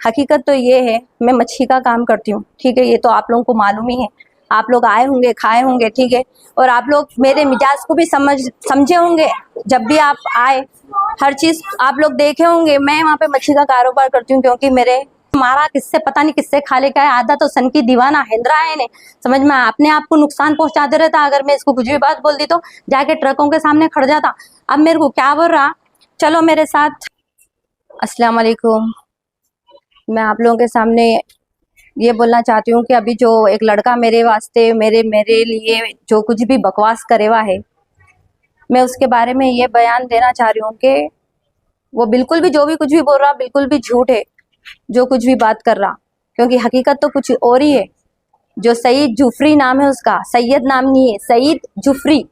हकीकत तो ये है, मैं मच्छी का काम करती हूँ, ठीक है। ये तो आप लोगों को मालूम ही है, आप लोग आए होंगे, खाए होंगे, ठीक है। और आप लोग मेरे मिजाज को भी समझे होंगे। जब भी आप आए, हर चीज आप लोग देखे होंगे। मैं वहाँ पे मच्छी का कारोबार करती हूँ क्योंकि मेरे हमारा किससे पता नहीं किससे खा ले का है। आधा तो सन की दीवाना हैंदरा है ने, समझ में अपने आप को नुकसान पहुंचा दे रहता। अगर मैं इसको कुछ भी बात बोल दी तो जाके ट्रकों के सामने खड़ जाता। अब मेरे को क्या बोल रहा, चलो मेरे साथ। अस्सलाम वालेकुम। मैं आप लोगों के सामने ये बोलना चाहती हूँ कि अभी जो एक लड़का मेरे वास्ते मेरे लिए जो कुछ भी बकवास करे हुआ है, मैं उसके बारे में ये बयान देना चाह रही हूँ कि वो बिल्कुल भी जो भी कुछ भी बोल रहा बिल्कुल भी झूठ है, जो कुछ भी बात कर रहा। क्योंकि हकीकत तो कुछ और ही है। जो सईद जुफरी नाम है उसका, सैयद नाम नहीं है, सईद जुफरी।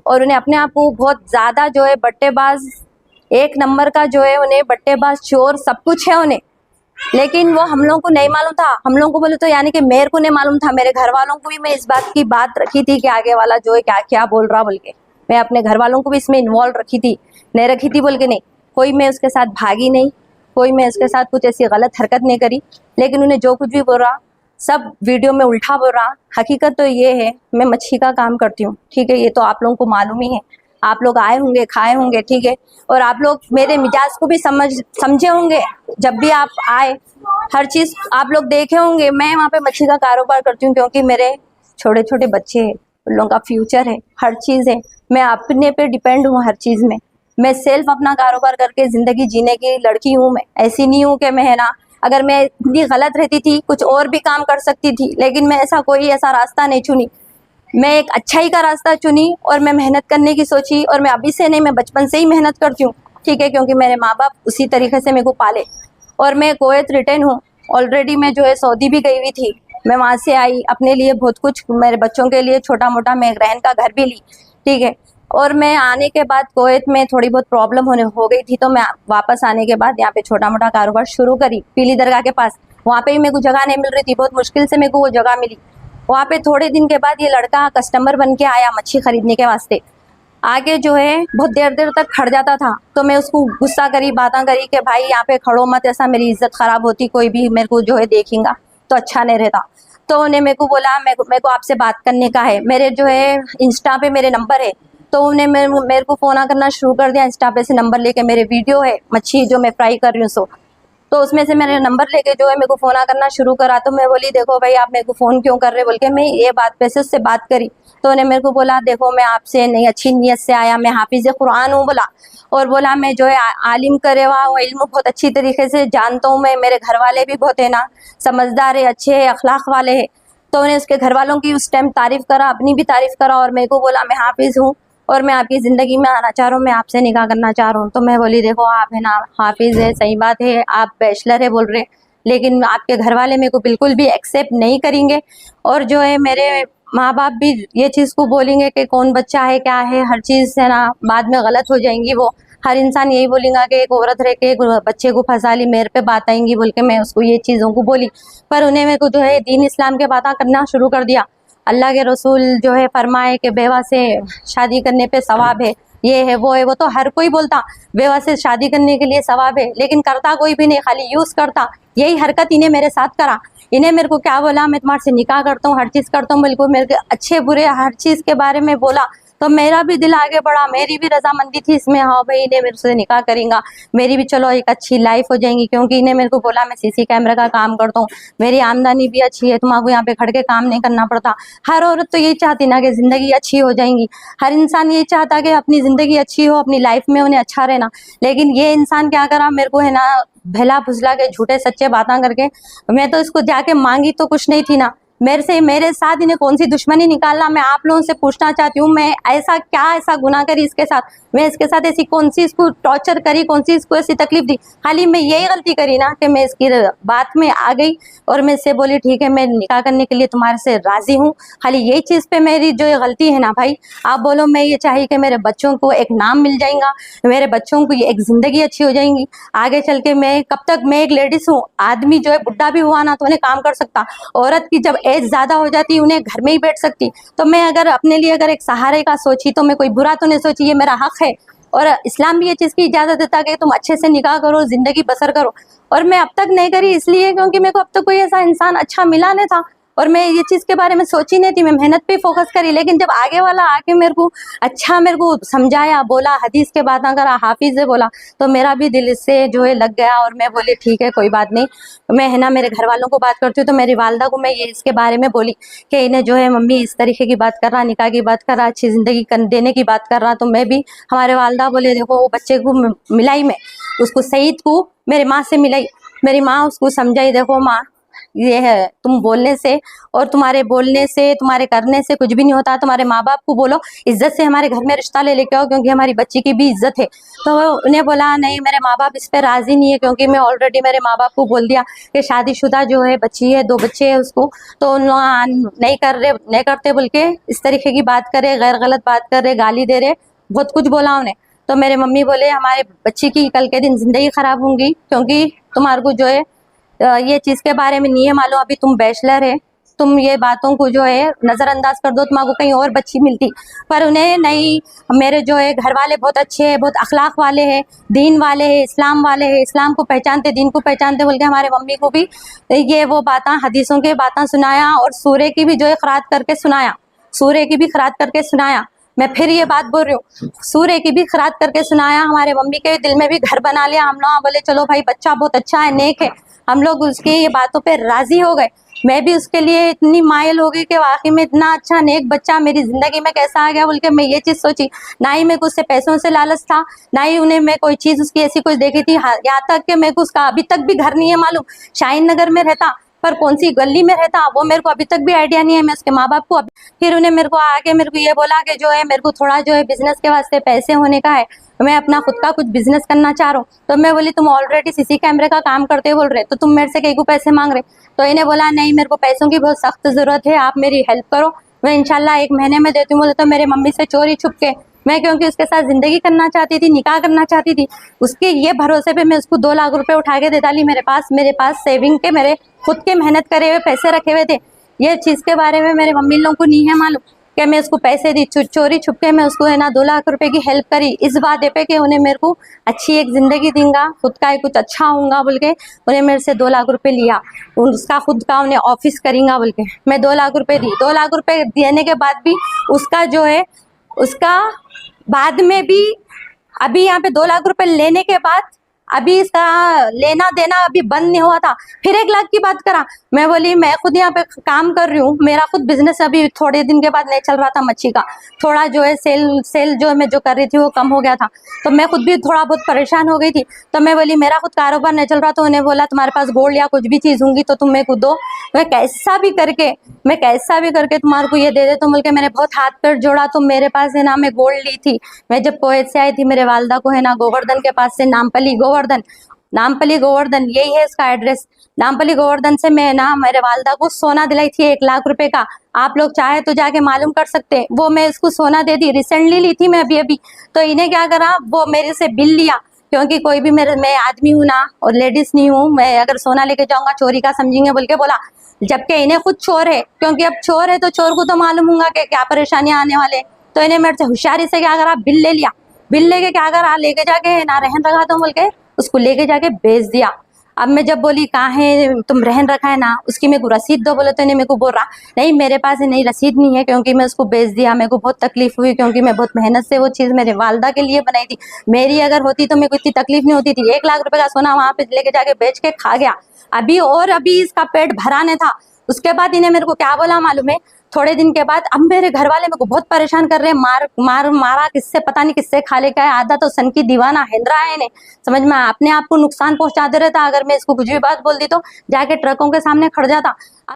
और उन्हें अपने आप को बहुत ज़्यादा जो है बट्टेबाज, एक नंबर का जो है उन्हें बट्टेबाज, चोर सब कुछ है उन्हें। लेकिन वो हम लोगों को नहीं मालूम था। हम लोगों को बोले तो यानी कि मेरे को नहीं मालूम था, मेरे घर वालों को भी मैं इस बात की बात रखी थी कि आगे वाला जो है क्या क्या बोल रहा बोल के। मैं अपने घर वालों को भी इसमें इन्वॉल्व रखी थी, नहीं रखी थी बोल के नहीं। कोई मैं उसके साथ भागी नहीं, कोई मैं उसके साथ कुछ ऐसी गलत हरकत नहीं करी। लेकिन उन्हें जो कुछ भी बोल रहा सब वीडियो में उल्टा बोल रहा। हकीकत तो ये है, मैं मच्छी का काम करती हूँ, ठीक है। ये तो आप लोगों को मालूम ही है, आप लोग आए होंगे, खाए होंगे, ठीक है। और आप लोग मेरे मिजाज को भी समझे होंगे। जब भी आप आए, हर चीज आप लोग देखे होंगे। मैं वहाँ पे मच्छी का कारोबार करती हूँ क्योंकि मेरे छोटे छोटे बच्चे हैं, उन लोगों का फ्यूचर है, हर चीज है। मैं अपने पे डिपेंड हूँ हर चीज में। मैं सेल्फ अपना कारोबार करके जिंदगी जीने की लड़की हूँ। मैं ऐसी नहीं हूँ कि मैं है ना, अगर मैं इतनी गलत रहती थी कुछ और भी काम कर सकती थी, लेकिन मैं ऐसा रास्ता नहीं चुनी। मैं एक अच्छाई का रास्ता चुनी और मैं मेहनत करने की सोची। और मैं अभी से नहीं, मैं बचपन से ही मेहनत करती हूँ, ठीक है। क्योंकि मेरे माँ बाप उसी तरीके से मेरे को पाले। और मैं कुवैत रिटर्न हूँ ऑलरेडी। मैं जो है सऊदी भी गई हुई थी, मैं वहाँ से आई, अपने लिए बहुत कुछ, मेरे बच्चों के लिए छोटा मोटा मैं रहन का घर भी ली, ठीक है। और मैं आने के बाद कुवैत में थोड़ी बहुत प्रॉब्लम हो गई थी, तो मैं वापस आने के बाद यहाँ पे छोटा मोटा कारोबार शुरू करी पीली दरगाह के पास। वहाँ पे भी मेरे को जगह नहीं मिल रही थी, बहुत मुश्किल से मेरे को वो जगह मिली। वहाँ पे थोड़े दिन के बाद ये लड़का कस्टमर बन के आया मच्छी खरीदने के वास्ते। आगे जो है बहुत देर देर तक खड़ जाता था, तो मैं उसको गुस्सा करी, बातें करी कि भाई यहाँ पे खड़ो मत, ऐसा मेरी इज्जत खराब होती, कोई भी मेरे को जो है देखेगा तो अच्छा नहीं रहता। तो उन्हें मेरे को बोला मेरे को आपसे बात करने का है, मेरे जो है इंस्टा पे मेरे नंबर है। तो उन्हें मेरे को फोन करना शुरू कर दिया इंस्टा पे से नंबर लेके। मेरे वीडियो है मच्छी जो मैं फ्राई कर रही हूँ सो, तो उसमें से मैंने नंबर लेके जो है मेरे को फोन करना शुरू करा। तो मैं बोली देखो भाई आप मेरे को फ़ोन क्यों कर रहे बोल के मैं ये बात पे से उससे बात करी। तो उन्हें मेरे को बोला देखो मैं आपसे नहीं अच्छी नीयत से आया, मैं हाफिज़ कुरान हूँ बोला। और बोला मैं जो है आलिम करे हुआ वो इल्म बहुत अच्छी तरीके से जानता हूँ मैं, मेरे घर वाले भी बहुत है ना समझदार है, अच्छे है, अखलाक वाले है। तो उन्हें उसके घर वालों की उस टाइम तारीफ़ करा, अपनी भी तारीफ़ करा। और मेरे को बोला मैं हाफिज़ हूँ और मैं आपकी ज़िंदगी में आना चाह रहा हूँ, मैं आपसे निकाह करना चाह रहा हूँ। तो मैं बोली देखो आप है ना हाफिज़ है, सही बात है, आप बैचलर है बोल रहे, लेकिन आपके घर वाले मेरे को बिल्कुल भी एक्सेप्ट नहीं करेंगे। और जो है मेरे माँ बाप भी ये चीज़ को बोलेंगे कि कौन बच्चा है क्या है, हर चीज़ है ना बाद में गलत हो जाएंगी। वो हर इंसान यही बोलेगा कि एक औरत रह के एक बच्चे को फंसा ली, मेरे पे बात आएंगी बोल के मैं उसको ये चीज़ों को बोली। पर उन्हें मेरे को जो है दीन इस्लाम के बातें करना शुरू कर दिया। अल्लाह के रसूल जो है फरमाए कि बेवा से शादी करने पे सवाब है, ये है वो है। वो तो हर कोई बोलता बेवा से शादी करने के लिए सवाब है, लेकिन करता कोई भी नहीं, खाली यूज़ करता। यही हरकत इन्हें मेरे साथ करा। इन्हें मेरे को क्या बोला मैं तुम्हारे से निकाह करता हूँ, हर चीज़ करता हूँ, बिल्कुल मेरे अच्छे बुरे हर चीज़ के बारे में बोला। तो मेरा भी दिल आगे बढ़ा, मेरी भी रजामंदी थी इसमें, हाँ भाई इन्हें मेरे से निकाह करेंगे, मेरी भी चलो एक अच्छी लाइफ हो जाएंगी। क्योंकि इन्हें मेरे को बोला मैं सीसी कैमरा का काम करता हूँ, मेरी आमदनी भी अच्छी है, तुम्हारे यहाँ पे खड़ के काम नहीं करना पड़ता। हर औरत तो यही चाहती ना कि ज़िंदगी अच्छी हो जाएंगी, हर इंसान यही चाहता कि अपनी ज़िंदगी अच्छी हो, अपनी लाइफ में उन्हें अच्छा रहना। लेकिन ये इंसान क्या करा, मेरे को है ना भला फुसला के झूठे सच्चे बातें करके, मैं तो इसको जाके मांगी तो कुछ नहीं थी ना, मेरे साथ इन्हें कौन सी दुश्मनी निकालना। मैं आप लोगों से पूछना चाहती हूँ, मैं ऐसा गुनाह करी इसके साथ, मैं इसके साथ ऐसी कौन सी इसको टॉर्चर करी, कौन सी इसको ऐसी तकलीफ दी। खाली मैं यही गलती करी ना कि मैं इसकी बात में आ गई और मैं इससे बोली ठीक है मैं निकाह करने के लिए तुम्हारे से राजी हूँ। खाली यही चीज़ पे मेरी जो ये गलती है ना भाई, आप बोलो मैं ये चाहिए कि मेरे बच्चों को एक नाम मिल जाएगा, मेरे बच्चों को एक ज़िंदगी अच्छी हो जाएंगी आगे चल के। मैं कब तक, मैं एक लेडीज़ हूँ, आदमी जो है बुढ़ा भी हुआ ना तो उन्हें काम कर सकता, औरत की जब एज ज़्यादा हो जाती उन्हें घर में ही बैठ सकती। तो मैं अगर अपने लिए अगर एक सहारे का सोची तो मैं कोई बुरा तो नहीं सोची, ये मेरा हक है। और इस्लाम भी ये चीज़ की इजाज़त देता है कि तुम अच्छे से निकाह करो, ज़िंदगी बसर करो। और मैं अब तक नहीं करी इसलिए क्योंकि मेरे को अब तक कोई ऐसा इंसान अच्छा मिला नहीं था और मैं ये चीज़ के बारे में सोची नहीं थी। मैं मेहनत पे फोकस करी, लेकिन जब आगे वाला आके मेरे को समझाया, बोला, हदीस के बातें करा, हाफिज़ से बोला, तो मेरा भी दिल इससे जो है लग गया और मैं बोली ठीक है कोई बात नहीं। मैं है ना मेरे घर वालों को बात करती हूँ तो मेरी वालदा को मैं ये इसके बारे में बोली कि इन्हें जो है मम्मी इस तरीके की बात कर रहा, निकाह की बात कर रहा, अच्छी ज़िंदगी देने की बात कर रहा। तो मैं भी, हमारे वालदा बोले देखो वो बच्चे को मिलाई, मैं उसको सईद को मेरे माँ से मिलाई, मेरी माँ उसको समझाई, देखो माँ ये है, तुम बोलने से और तुम्हारे बोलने से, तुम्हारे करने से कुछ भी नहीं होता। तुम्हारे माँ बाप को बोलो इज्जत से हमारे घर में रिश्ता ले लेके आओ क्योंकि हमारी बच्ची की भी इज्जत है। तो उन्हें बोला नहीं मेरे माँ बाप इस पे राजी नहीं है क्योंकि मैं ऑलरेडी मेरे माँ बाप को बोल दिया कि शादीशुदा जो है बच्ची है, 2 बच्चे है उसको, तो उन लोग नहीं करते बोल के इस तरीके की बात करे, गैर गलत बात कर रहे, गाली दे रहे, बहुत कुछ बोला उन्हें। तो मेरे मम्मी बोले हमारे बच्ची की कल के दिन जिंदगी खराब होंगी क्योंकि तुम्हारे को जो है ये चीज़ के बारे में नहीं है मालूम, अभी तुम बैचलर है, तुम ये बातों को जो है नज़रअंदाज कर दो, तुम्हारे को कहीं और बच्ची मिलती। पर उन्हें नहीं, मेरे जो है घर वाले बहुत अच्छे हैं, बहुत अखलाक वाले हैं, दीन वाले हैं, इस्लाम वाले हैं, इस्लाम को पहचानते, दीन को पहचानते बोल के हमारे मम्मी को भी ये वो बातें, हदीसों की बातें सुनाया और सूरे की भी जो है खरात करके सुनाया, सूरे की भी खरात करके सुनाया। मैं फिर ये बात बोल रही हूँ, सूर्य की भी खरात करके सुनाया। हमारे मम्मी के दिल में भी घर बना लिया हम लोग, बोले चलो भाई बच्चा बहुत अच्छा है, नेक है। हम लोग उसकी ये बातों पे राजी हो गए। मैं भी उसके लिए इतनी मायल हो गई कि वाकई में इतना अच्छा नेक बच्चा मेरी जिंदगी में कैसा आ गया बोल के मैं ये चीज़ सोची। ना ही मेरे को उससे पैसों से लालच था, ना ही उन्हें मैं कोई चीज़ उसकी ऐसी कुछ देखी थी। यहाँ तक कि मेरे को उसका अभी तक भी घर नहीं है मालूम, शाहीन नगर में रहता, पर कौन सी गली में रहता वो मेरे को अभी तक भी आइडिया नहीं है। मैं उसके माँ बाप को फिर उन्हें मेरे को आके मेरे को ये बोला कि जो है मेरे को थोड़ा जो है बिजनेस के वास्ते पैसे होने का है, मैं अपना खुद का कुछ बिजनेस करना चाह रहा हूँ। तो मैं बोली तुम ऑलरेडी सीसी कैमरे का काम करते बोल रहे, तो तुम मेरे से कहीं को पैसे मांग रहे। तो इन्हें बोला नहीं मेरे को पैसों की बहुत सख्त ज़रूरत है, आप मेरी हेल्प करो, मैं इंशाल्लाह 1 महीने में देती हूँ। बोले तो मेरे मम्मी से चोरी छुप के, मैं क्योंकि उसके साथ ज़िंदगी करना चाहती थी, निकाह करना चाहती थी, उसके ये भरोसे पे मैं उसको 2 लाख रुपए उठा के दे डाली। मेरे पास सेविंग के, मेरे खुद के मेहनत करे हुए पैसे रखे हुए थे। ये चीज़ के बारे में मेरे मम्मी लोगों को नहीं है मालूम कि मैं उसको पैसे दी, चोरी छुप के मैं उसको है ना 2 लाख रुपए की हेल्प करी, इस वादे पे कि उन्हें मेरे को अच्छी एक ज़िंदगी दूंगा, खुद का कुछ अच्छा होऊंगा बोल के उन्हें मेरे से 2 लाख रुपए लिया। उसका खुद का उन्हें ऑफिस करेंगा बोल के मैं 2 लाख रुपए दी। 2 लाख रुपए देने के बाद भी उसका जो है, उसका बाद में भी अभी यहाँ पे 2 लाख रुपए लेने के बाद अभी इसका लेना देना अभी बंद नहीं हुआ था, फिर 1 लाख की बात करा। मैं बोली मैं खुद यहाँ पे काम कर रही हूँ, मेरा खुद बिजनेस अभी थोड़े दिन के बाद नहीं चल रहा था, मच्छी का थोड़ा जो है सेल जो मैं जो कर रही थी वो कम हो गया था, तो मैं खुद भी थोड़ा बहुत परेशान हो गई थी। तो मैं बोली मेरा खुद कारोबार नहीं चल रहा, तो उन्हें बोला तुम्हारे पास गोल्ड या कुछ भी चीज़ होंगी तो तुम मेरे को दो, मैं कैसा भी करके तुम्हारे को ये दे दे। तो बोल के मैंने बहुत हाथ पैर जोड़ा, तो मेरे पास है ना मैं गोल्ड ली थी। मैं जब कुवैत से आई थी मेरे वालदा को है ना गोवर्धन के पास से, नामपली गोवर्धन यही है इसका एड्रेस। नामपली गोवर्धन से मैं ना मेरे वालदा को सोना दिलाई थी 1 लाख रुपए का, आप लोग चाहे तो जाके मालूम कर सकते हैं। वो मैं इसको सोना दे दी, रिसेंटली ली थी मैं अभी। तो इन्हें क्या करा, वो मेरे से बिल लिया क्योंकि कोई भी मैं आदमी हूँ ना और लेडीज नहीं हूँ, मैं अगर सोना लेके जाऊंगा चोरी का समझेंगे बोल के बोला, जबकि इन्हें खुद चोर है, क्योंकि अब चोर है तो चोर को तो मालूम होगा कि क्या परेशानियां आने वाले। तो इन्हें मेरे से होशियारी से क्या करा, बिल ले लिया, बिल लेके क्या करा, लेके जाके ना रहन रखा तो बोल के उसको लेके जाके बेच दिया। अब मैं जब बोली कहाँ है तुम रहन रखा है ना, उसकी मेरे को रसीद दो, बोले तो इन्हें मेरे को बोल रहा नहीं मेरे पास नहीं रसीद नहीं है क्योंकि मैं उसको बेच दिया। मेरे को बहुत तकलीफ हुई क्योंकि मैं बहुत मेहनत से वो चीज़ मेरे वालदा के लिए बनाई थी, मेरी अगर होती तो मेरे को इतनी तकलीफ नहीं होती थी। 1 लाख रुपए का सोना वहाँ पे लेके जाके बेच के खा गया अभी इसका पेट भराने था। उसके बाद इन्हें मेरे को क्या बोला मालूम है, थोड़े दिन के बाद अब मेरे घर वाले मेरे को बहुत परेशान कर रहे हैं, मारा किससे पता नहीं किससे खा लेके आया, आधा तो सन की दीवाना हेंद्रा है इन्हें, समझ में अपने आप को नुकसान पहुंचा दे रहा था। अगर मैं इसको कुछ भी बात बोल दी तो जाके ट्रकों के सामने खड़ जाता।